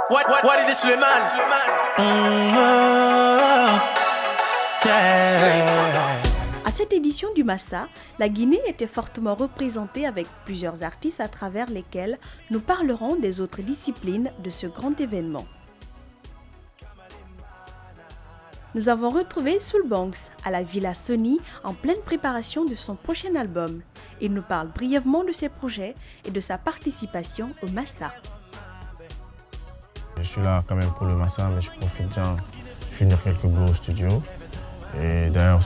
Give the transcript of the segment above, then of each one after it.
What it is, Suleiman? À cette édition du Massa, la Guinée était fortement représentée avec plusieurs artistes à travers lesquels nous parlerons des autres disciplines de ce grand événement. Nous avons retrouvé Soulbanks à la Villa Sony en pleine préparation de son prochain album. Il nous parle brièvement de ses projets et de sa participation au Massa. Je suis là quand même pour le Massa, mais je profite bien de finir quelques boulots au studio. Et d'ailleurs,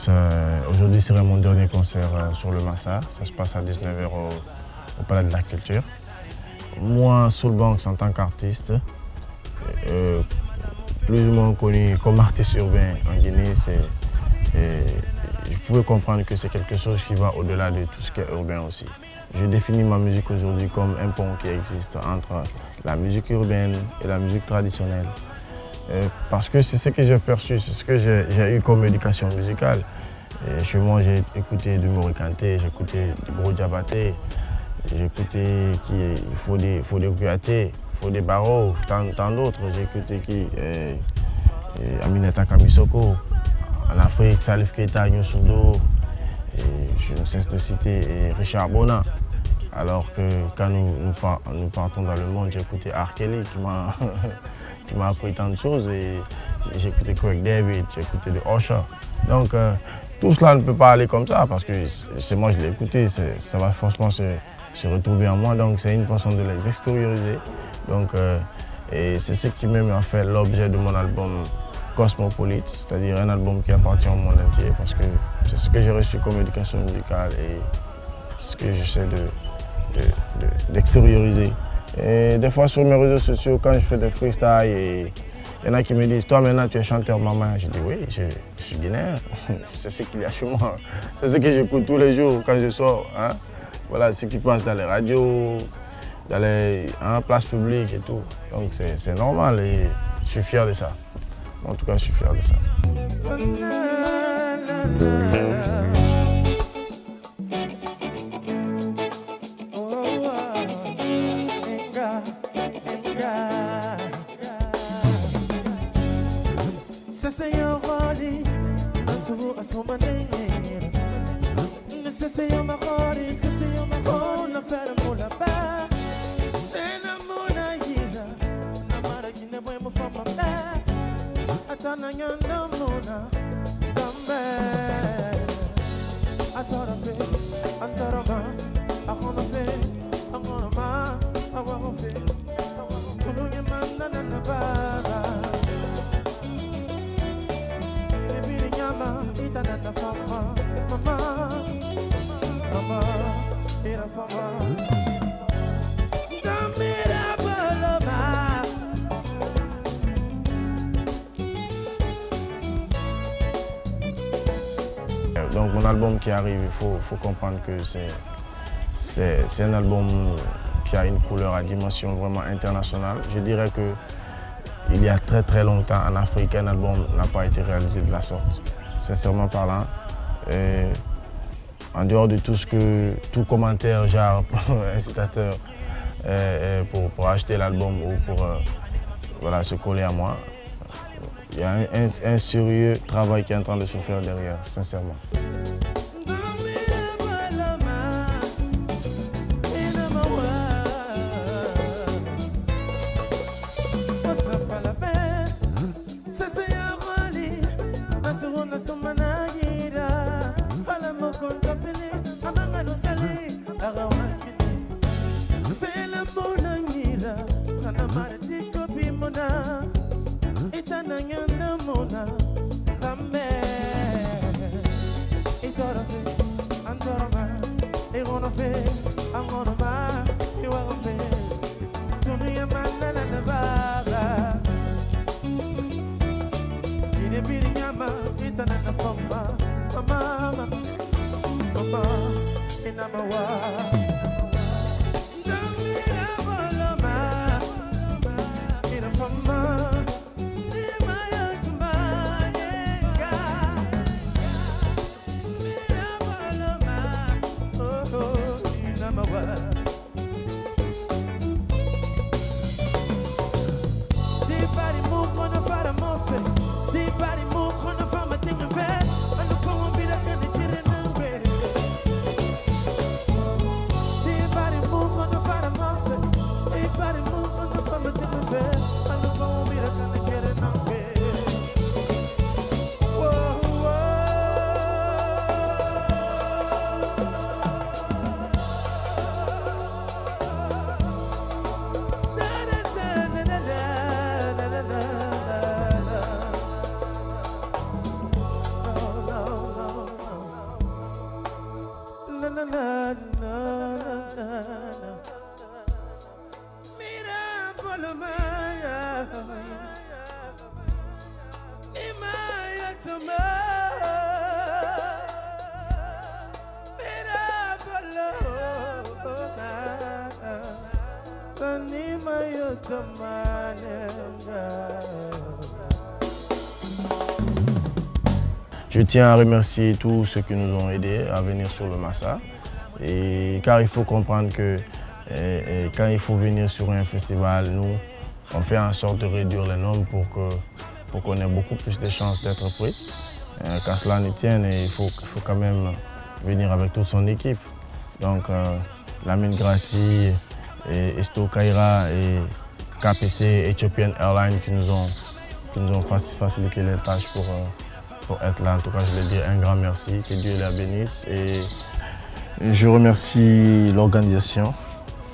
aujourd'hui serait mon dernier concert sur le Massa. Ça se passe à 19h au Palais de la Culture. Moi, Soulbanks, en tant qu'artiste, plus ou moins connu comme artiste urbain en Guinée, je pouvais comprendre que c'est quelque chose qui va au-delà de tout ce qui est urbain aussi. Je définis ma musique aujourd'hui comme un pont qui existe entre la musique urbaine et la musique traditionnelle. Parce que c'est ce que j'ai perçu, c'est ce que j'ai eu comme éducation musicale. Et chez moi, j'ai écouté du Mori Kanté, j'ai écouté du Gros Diabaté, j'ai écouté Fodé Kouyaté, Fodé Barreau, tant d'autres. J'ai écouté Aminata Kamisoko, en Afrique, Salif Keita, Nyusundo, je ne cesse de citer Richard Bona. Alors que quand nous partons dans le monde, j'ai écouté R. Kelly qui m'a appris tant de choses. Et j'ai écouté Craig David, j'ai écouté de Usher. Donc tout cela ne peut pas aller comme ça parce que c'est moi je l'ai écouté, ça va forcément se retrouver en moi. Donc c'est une façon de les extérioriser. Donc, et c'est ce qui même a fait l'objet de mon album Cosmopolite, c'est-à-dire un album qui appartient au monde entier parce que c'est ce que j'ai reçu comme éducation musicale et ce que j'essaie d'extérioriser. Et des fois sur mes réseaux sociaux, quand je fais des freestyles, il y en a qui me disent « Toi maintenant tu es chanteur maman ». Je dis « Oui, je suis guinéen, c'est ce qu'il y a chez moi, c'est ce que j'écoute tous les jours quand je sors. Hein. Voilà ce qui passe dans les radios, dans les places publiques et tout. Donc c'est normal et je suis fier de ça. En tout cas, je suis fier de ça. Donc mon album qui arrive, il faut comprendre que c'est un album qui a une couleur à dimension vraiment internationale. Je dirais qu'il y a très très longtemps en Afrique, un album n'a pas été réalisé de la sorte, sincèrement parlant. Et en dehors de tout commentaire, genre incitateur pour acheter l'album ou pour se coller à moi, il y a un sérieux travail qui est en train de se faire derrière, sincèrement. Je tiens à remercier tous ceux qui nous ont aidés à venir sur le Massa. Car il faut comprendre que quand il faut venir sur un festival, nous, on fait en sorte de réduire les nombres pour qu'on ait beaucoup plus de chances d'être pris. Qu'à cela ne tienne, il faut quand même venir avec toute son équipe. Donc, Lamine Grassi, Esto Kaira et KPC, Ethiopian Airlines qui nous ont facilité les tâches pour être là. En tout cas, je vais dire un grand merci, que Dieu les bénisse. Et je remercie l'organisation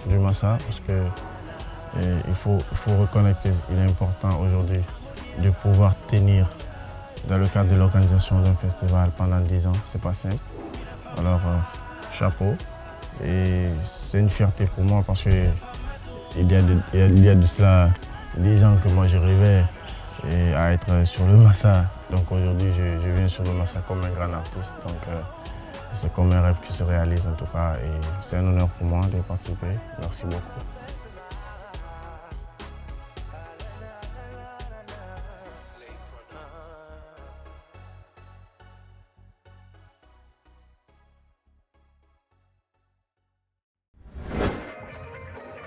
du Massa parce qu'il faut reconnaître qu'il est important aujourd'hui de pouvoir tenir dans le cadre de l'organisation d'un festival pendant 10 ans. C'est pas simple. Alors, chapeau. Et c'est une fierté pour moi parce qu'il y a de cela 10 ans que moi je rêvais à être sur le Massa. Donc aujourd'hui, je viens sur le Massa comme un grand artiste. Donc c'est comme un rêve qui se réalise en tout cas. Et c'est un honneur pour moi de participer. Merci beaucoup.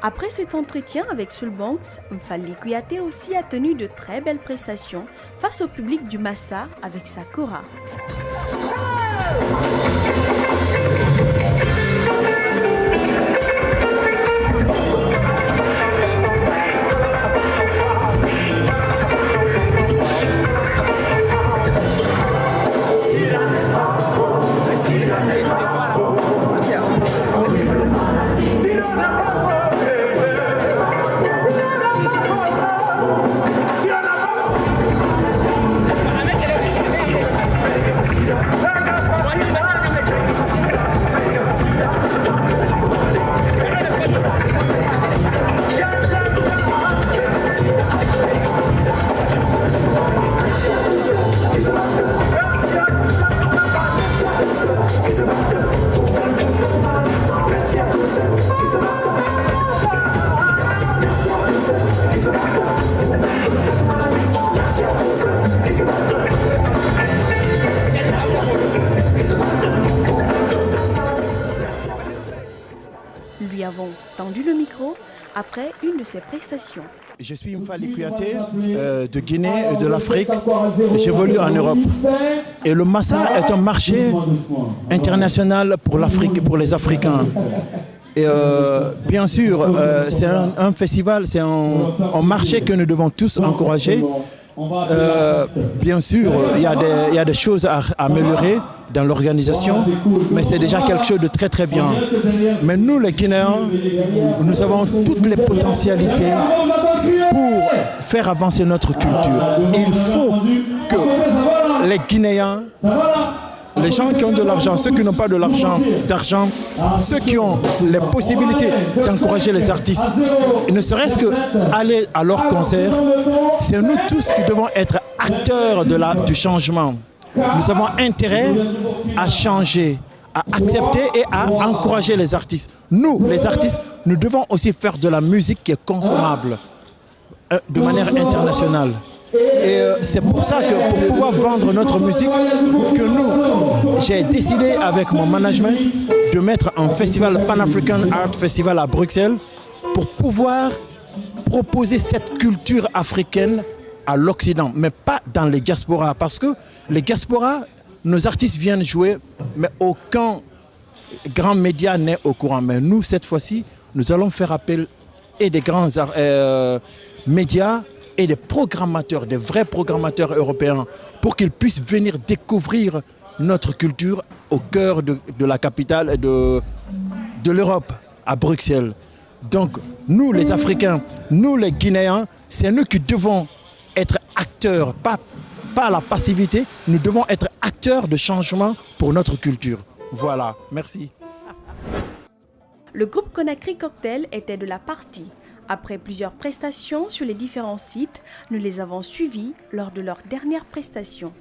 Après cet entretien avec Soulbanks, Mfali Kouyaté aussi a tenu de très belles prestations face au public du Massa avec sa kora. Lui avons tendu le micro après une de ses prestations. Je suis Mfali Kouyaté de Guinée et de l'Afrique. J'évolue en Europe. Et le Massa est un marché international pour l'Afrique, pour les Africains. Et bien sûr, c'est un festival, c'est un marché que nous devons tous encourager. Bien sûr, il y a des choses à améliorer dans l'organisation, mais c'est déjà quelque chose de très très bien. Mais nous, les Guinéens, nous avons toutes les potentialités pour faire avancer notre culture. Il faut que les Guinéens, les gens qui ont de l'argent, ceux qui n'ont pas de l'argent, ceux qui ont les possibilités d'encourager les artistes, et ne serait-ce qu'aller à leur concert, c'est nous tous qui devons être acteurs du changement. Nous avons intérêt à changer, à accepter et à encourager les artistes. Nous, les artistes, nous devons aussi faire de la musique qui est consommable de manière internationale. Et c'est pour ça que pour pouvoir vendre notre musique, j'ai décidé avec mon management de mettre un festival Pan-African Art Festival à Bruxelles pour pouvoir proposer cette culture africaine à l'Occident, mais pas dans les diasporas. Parce que les diasporas, nos artistes viennent jouer, mais aucun grand média n'est au courant. Mais nous, cette fois-ci, nous allons faire appel et des grands médias et des programmateurs, des vrais programmateurs européens, pour qu'ils puissent venir découvrir notre culture au cœur de la capitale de l'Europe, à Bruxelles. Donc, nous les Africains, nous les Guinéens, c'est nous qui devons être acteurs, pas la passivité, nous devons être acteurs de changement pour notre culture. Voilà, merci. Le groupe Conakry Cocktail était de la partie. Après plusieurs prestations sur les différents sites, nous les avons suivis lors de leur dernière prestation.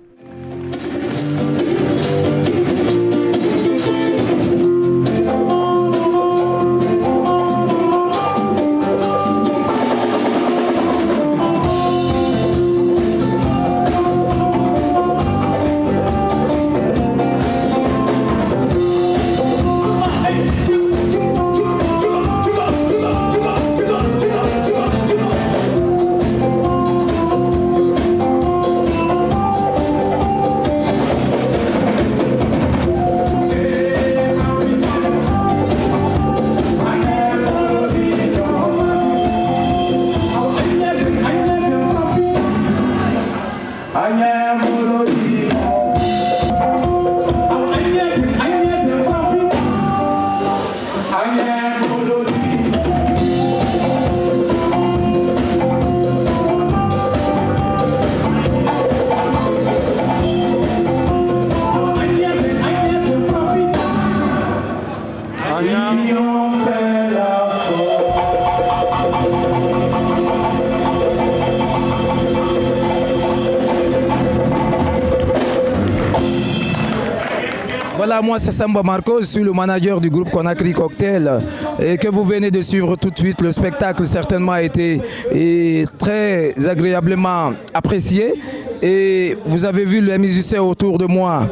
Voilà, moi c'est Samba Marco, je suis le manager du groupe Conakry Cocktail et que vous venez de suivre tout de suite. Le spectacle certainement a été très agréablement apprécié et vous avez vu les musiciens autour de moi.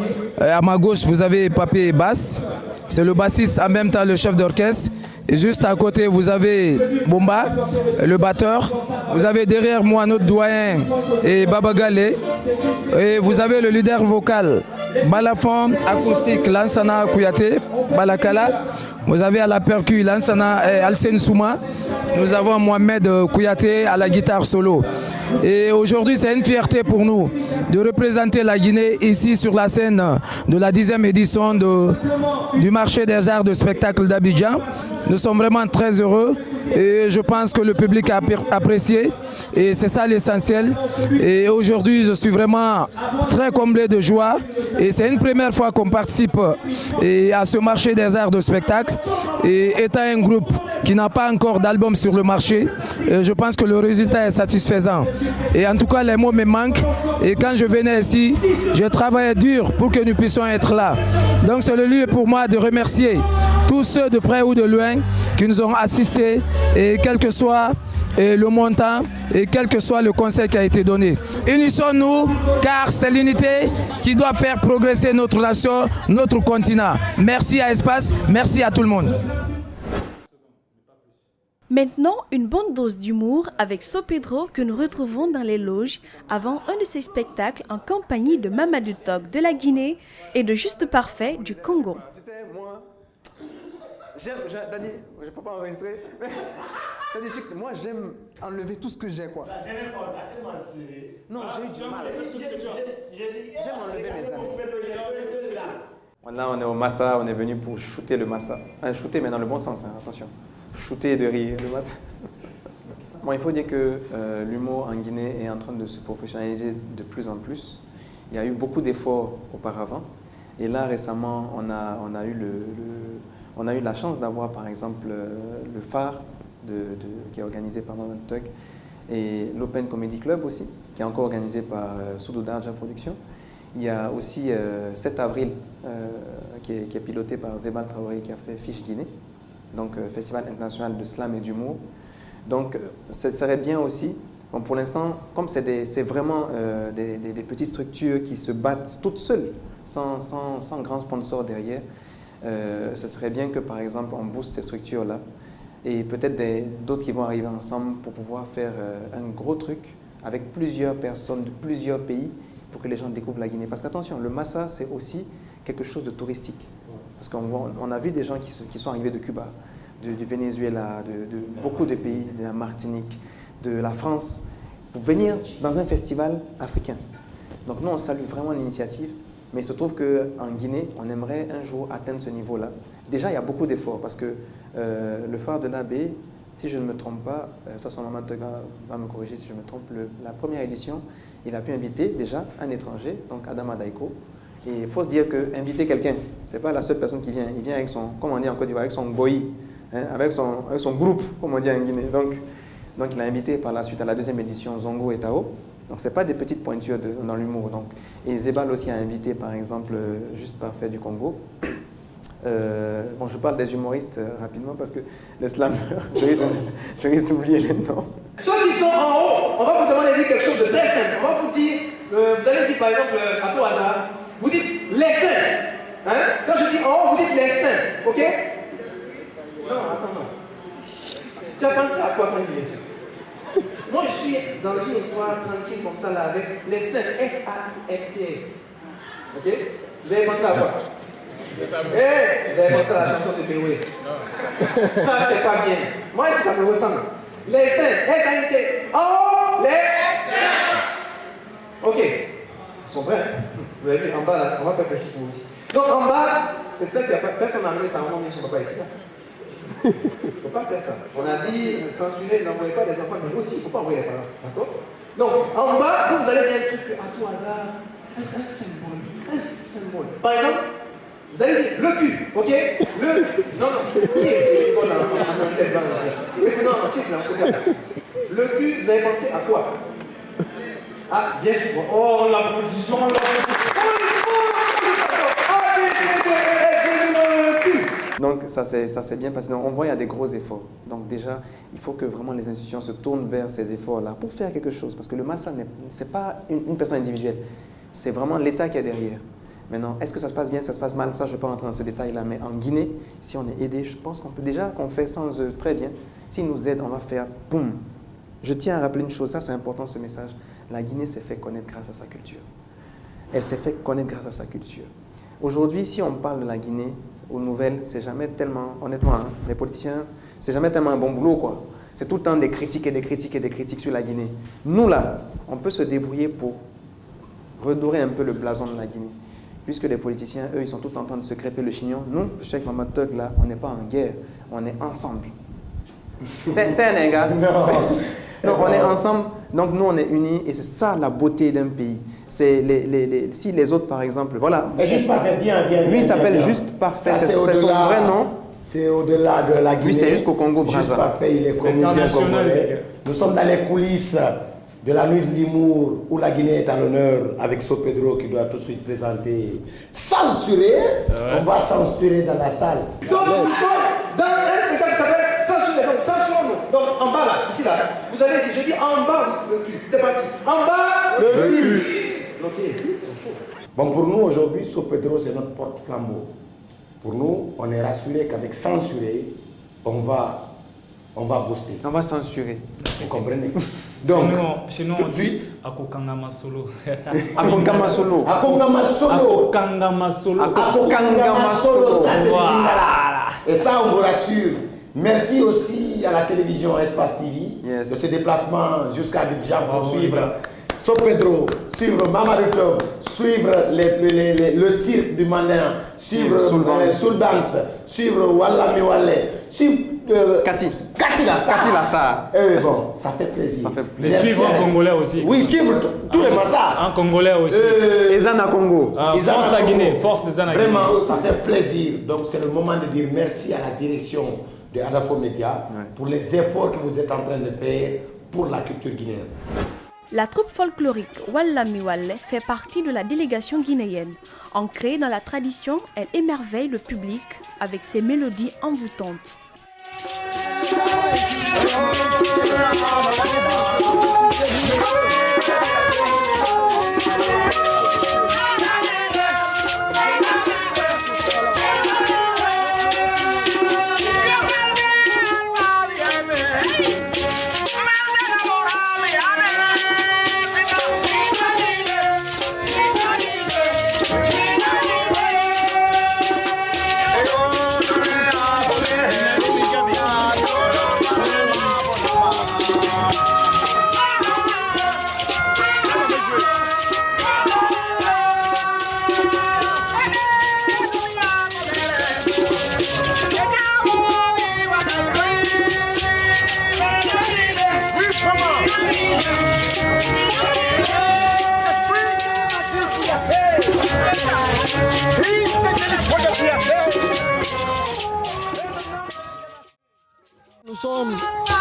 À ma gauche, vous avez Papé Basse, c'est le bassiste en même temps le chef d'orchestre. Et juste à côté, vous avez Bomba, le batteur. Vous avez derrière moi notre doyen et Baba Galé. Et vous avez le leader vocal, Balafon, acoustique, Lansana Kouyaté, Balakala. Vous avez à la percu, Lansana Alsen Souma. Nous avons Mohamed Kouyaté à la guitare solo. Et aujourd'hui, c'est une fierté pour nous de représenter la Guinée ici sur la scène de la 10e édition du marché des arts de spectacle d'Abidjan. Nous sommes vraiment très heureux et je pense que le public a apprécié et c'est ça l'essentiel. Et aujourd'hui, je suis vraiment très comblé de joie et c'est une première fois qu'on participe à ce marché des arts de spectacle. Et étant un groupe qui n'a pas encore d'album sur le marché, je pense que le résultat est satisfaisant. Et en tout cas, les mots me manquent. Et quand je venais ici, je travaillais dur pour que nous puissions être là. Donc c'est le lieu pour moi de remercier tous ceux de près ou de loin qui nous ont assistés, et quel que soit le montant et quel que soit le conseil qui a été donné. Unissons-nous car c'est l'unité qui doit faire progresser notre nation, notre continent. Merci à Espace, merci à tout le monde. Maintenant, une bonne dose d'humour avec So Pedro que nous retrouvons dans les loges avant un de ses spectacles en compagnie de Mamadou Tog de la Guinée et de Juste Parfait du Congo. Tu sais, moi, Dani, je ne peux pas enregistrer, mais moi j'aime enlever tout ce que j'ai, quoi. La dernière fois, t'as tellement serré. Non, j'ai eu du mal. J'aime enlever mes amis. Là, on est au Massa, on est venu pour shooter le Massa. Enfin, shooter, mais dans le bon sens, hein, attention. Shooter de rire, le Massa. Bon, il faut dire que l'humour en Guinée est en train de se professionnaliser de plus en plus. Il y a eu beaucoup d'efforts auparavant. Et là, récemment, on a eu la chance d'avoir, par exemple, le phare qui est organisé par Mamadou Tog et l'Open Comedy Club aussi, qui est encore organisé par Soudou Darja Production. Il y a aussi 7 avril qui est piloté par Zebal Traoré qui a fait Fiche Guinée, donc Festival international de slam et d'humour. Donc ce serait bien aussi, bon, pour l'instant, comme c'est vraiment des petites structures qui se battent toutes seules, sans grand sponsor derrière, ce serait bien que par exemple on booste ces structures-là et peut-être d'autres qui vont arriver ensemble pour pouvoir faire un gros truc avec plusieurs personnes de plusieurs pays pour que les gens découvrent la Guinée. Parce qu'attention, le Massa, c'est aussi quelque chose de touristique. Parce qu'on a vu des gens qui sont arrivés de Cuba, du Venezuela, de beaucoup de pays, de la Martinique, de la France, pour venir dans un festival africain. Donc nous, on salue vraiment l'initiative, mais il se trouve qu'en Guinée, on aimerait un jour atteindre ce niveau-là. Déjà, il y a beaucoup d'efforts, parce que le phare de l'Abbé, si je ne me trompe pas, de toute façon, Mamadou Tog va me corriger si je me trompe, la première édition, il a pu inviter déjà un étranger, donc Adama Daiko. Et il faut se dire qu'inviter quelqu'un, ce n'est pas la seule personne qui vient. Il vient avec son, comme on dit en Côte d'Ivoire, avec son boyi, hein, avec son groupe, comme on dit en Guinée. Donc, Donc il a invité par la suite à la deuxième édition Zongo et Tao. Donc ce n'est pas des petites pointures dans l'humour. Et Zebal aussi a invité par exemple Juste Parfait du Congo. Bon, je parle des humoristes rapidement parce que les slammers, je risque d'oublier les noms. Ceux qui sont en haut, on va vous demander de dire quelque chose de très simple. On va vous dire, vous allez dire par exemple à tout hasard, vous dites les saints. Hein? Quand je dis en haut, vous dites les saints. Ok? Non, attends, non. Tu as pensé à quoi quand je dis les saints? Moi, je suis dans une histoire tranquille comme ça, là, avec les saints, S-A-I-N-T-S. Ok? Vous avez pensé à quoi? Vous avez pensé à la chanson de Béoué. Ça, c'est pas bien. Moi, est-ce que ça me ressemble? Les saints, S-A-I-N-T. Oh, les saints. Ok. Ils sont vrais. Vous avez vu, en bas, là, on va faire quelque chose pour vous aussi. Donc, en bas, j'espère qu'il n'y a pas personne n'a amené sa maman, mais son papa ici. Il ne faut pas faire ça. On a dit censurer, n'envoyez pas des enfants, mais aussi, il ne faut pas envoyer les parents. D'accord? Donc, en bas, vous allez dire un truc à tout hasard, un symbole. Un symbole. Par exemple, vous allez dire le cul, ok? Le cul. Non, qui est bon en anglais blanc ici? Non, si, on se calme. Le cul, vous avez pensé à quoi? Ah, bien sûr. Oh, l'applaudissement, Donc ça c'est bien passé. Donc, on voit qu'il y a des gros efforts. Donc déjà, il faut que vraiment les institutions se tournent vers ces efforts-là pour faire quelque chose. Parce que le Massa, ce n'est pas une personne individuelle. C'est vraiment l'État qui est derrière. Maintenant, est-ce que ça se passe bien, ça se passe mal? Ça, je ne vais pas rentrer dans ce détail-là. Mais en Guinée, si on est aidé, je pense qu'on peut déjà qu'on fait sans eux très bien. S'ils nous aident, on va faire boum. Je tiens à rappeler une chose, ça c'est important ce message. La Guinée s'est fait connaître grâce à sa culture. Elle s'est fait connaître grâce à sa culture. Aujourd'hui, si on parle de la Guinée aux nouvelles, c'est jamais tellement, honnêtement, hein, les politiciens, c'est jamais tellement un bon boulot, quoi. C'est tout le temps des critiques et des critiques et des critiques sur la Guinée. Nous, là, on peut se débrouiller pour redorer un peu le blason de la Guinée. Puisque les politiciens, eux, ils sont tout en train de se crêper le chignon. Nous, je sais avec Maman Tug, là, on n'est pas en guerre, on est ensemble. C'est un gars. Non, on est ensemble, donc nous on est unis et c'est ça la beauté d'un pays. C'est si les autres par exemple, voilà. Mais Juste Parfait, bien. Lui il s'appelle Juste Parfait, c'est son vrai nom. C'est au-delà de la Guinée. Lui c'est jusqu'au Congo Juste Brazza. Parfait, il est comédien congolais. Nous sommes dans les coulisses de la nuit de l'humour où la Guinée est à l'honneur avec So Pedro qui doit tout de suite présenter. Censuré, on va censurer dans la salle. Donc nous sommes dans un spectacle qui s'appelle Censurer. Donc censurons-nous. Donc en bas là, ici là, vous avez dit, je dis en bas le cul. C'est parti. En bas le cul. Ok, ils sont chauds. Bon, pour nous aujourd'hui, So Pedro c'est notre porte-flambeau. Pour nous, on est rassuré qu'avec censurer, on va booster. On va censurer. Vous comprenez? Donc, chez nous, tout de suite, Akokangama Solo. Akokangama Solo. Akokangama Solo. Akokangama Solo. Akokangama Solo, ça c'est Lingala. Et ça, on vous rassure. Merci aussi à la télévision Espace TV de ce déplacement jusqu'à Abidjan pour suivre So Pedro, suivre Mamadou Top, suivre le cirque du Mandin, suivre Soul Dance, suivre Wallami Wallé, suivre Kati la star. Bon, ça fait plaisir. Ça fait plaisir. Suivre en congolais aussi. Oui, suivre tous les massas. En congolais aussi. Ezana Congo. Force à Guinée, force des Zana Guinée. Vraiment, ça fait plaisir. Donc c'est le moment de dire merci à la direction de Adafo Média pour les efforts que vous êtes en train de faire pour la culture guinéenne. La troupe folklorique Wallami Wallé fait partie de la délégation guinéenne. Ancrée dans la tradition, elle émerveille le public avec ses mélodies envoûtantes.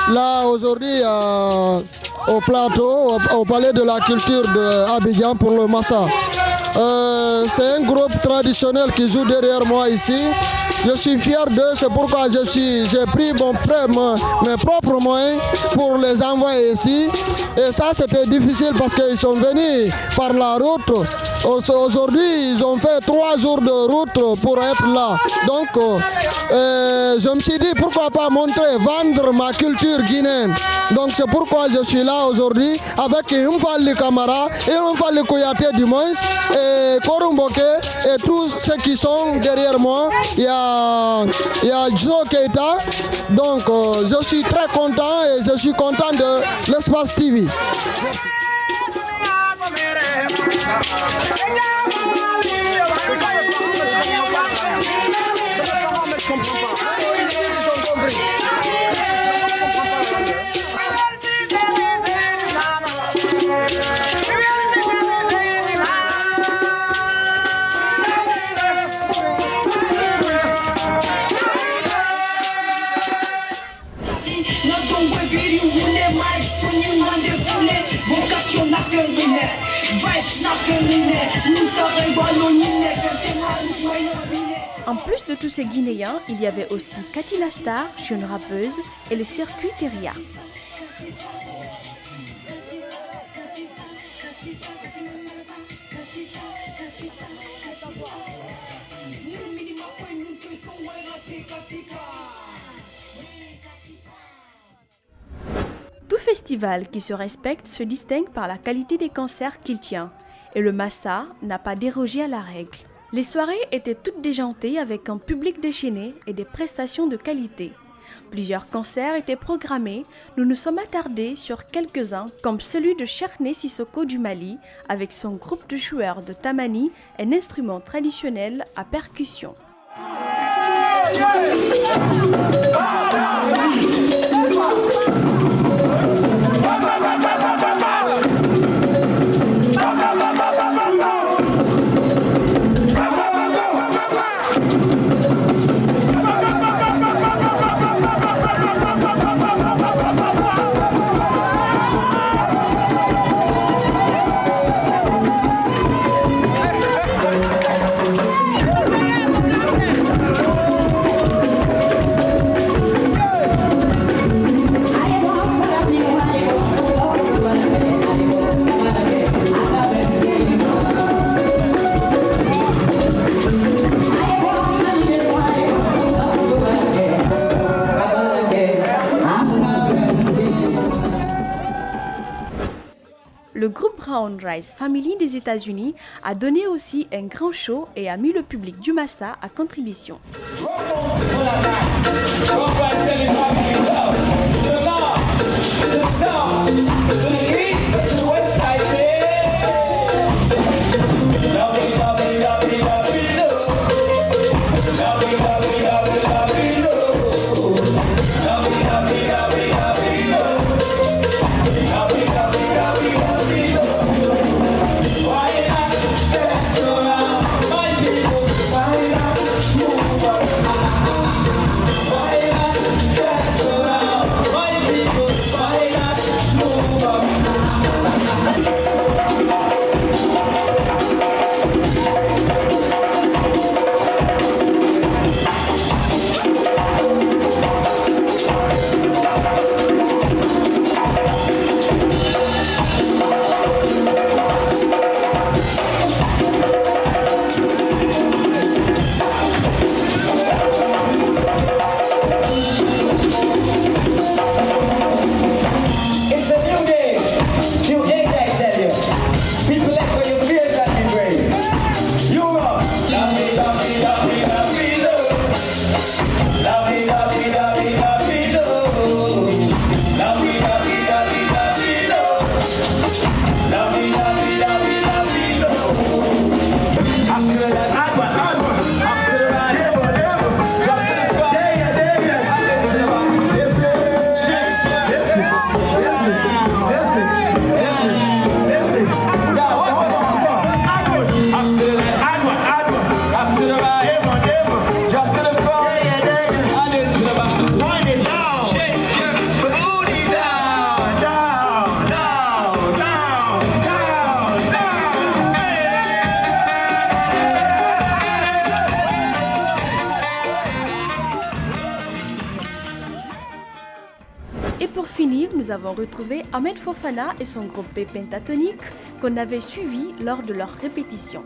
là aujourd'hui au plateau, au palais de la culture d'Abidjan pour le Massa. C'est un groupe traditionnel qui joue derrière moi ici. Je suis fier d'eux, c'est pourquoi j'ai pris mes propres moyens pour les envoyer ici. Et ça, c'était difficile parce qu'ils sont venus par la route. Aujourd'hui, ils ont fait 3 jours de route pour être là. Donc, je me suis dit, pourquoi pas vendre ma culture guinéenne. Donc, c'est pourquoi je suis là aujourd'hui avec Mfali Kamara et Mfali Kouyaté du moins, et Korumboke et tous ceux qui sont derrière moi. Il y a Joe Keita. Donc, je suis très content et je suis content de l'Espace TV. Merci. En plus de tous ces Guinéens, il y avait aussi Cathy Lastar, jeune rappeuse, et le circuit Teria. Tout festival qui se respecte se distingue par la qualité des concerts qu'il tient, et le Massa n'a pas dérogé à la règle. Les soirées étaient toutes déjantées avec un public déchaîné et des prestations de qualité. Plusieurs concerts étaient programmés, nous nous sommes attardés sur quelques-uns comme celui de Cherné Sissoko du Mali avec son groupe de joueurs de tamani, un instrument traditionnel à percussion. Le groupe Brown Rice Family des États-Unis a donné aussi un grand show et a mis le public du Massa à contribution. finir, nous avons retrouvé Ahmed Fofana et son groupe Pentatonique qu'on avait suivi lors de leur répétition.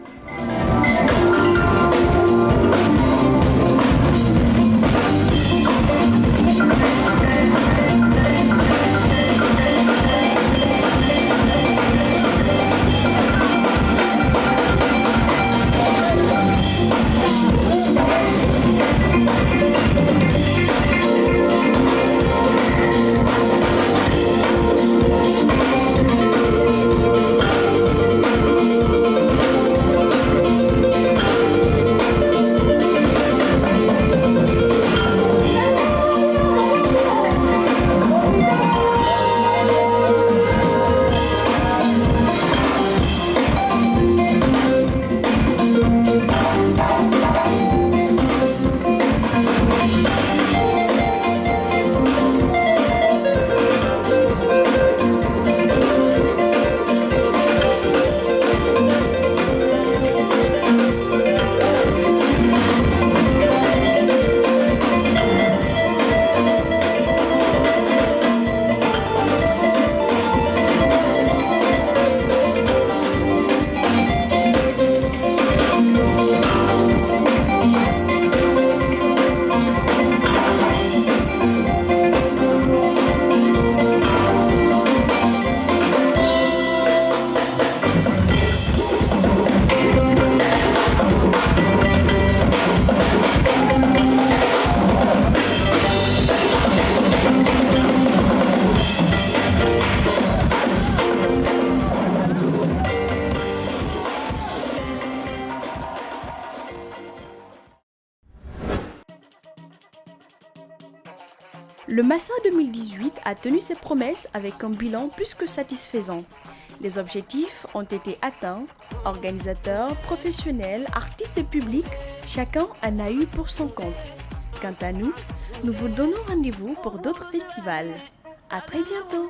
Le Massa 2018 a tenu ses promesses avec un bilan plus que satisfaisant. Les objectifs ont été atteints. Organisateurs, professionnels, artistes et publics, chacun en a eu pour son compte. Quant à nous, nous vous donnons rendez-vous pour d'autres festivals. À très bientôt.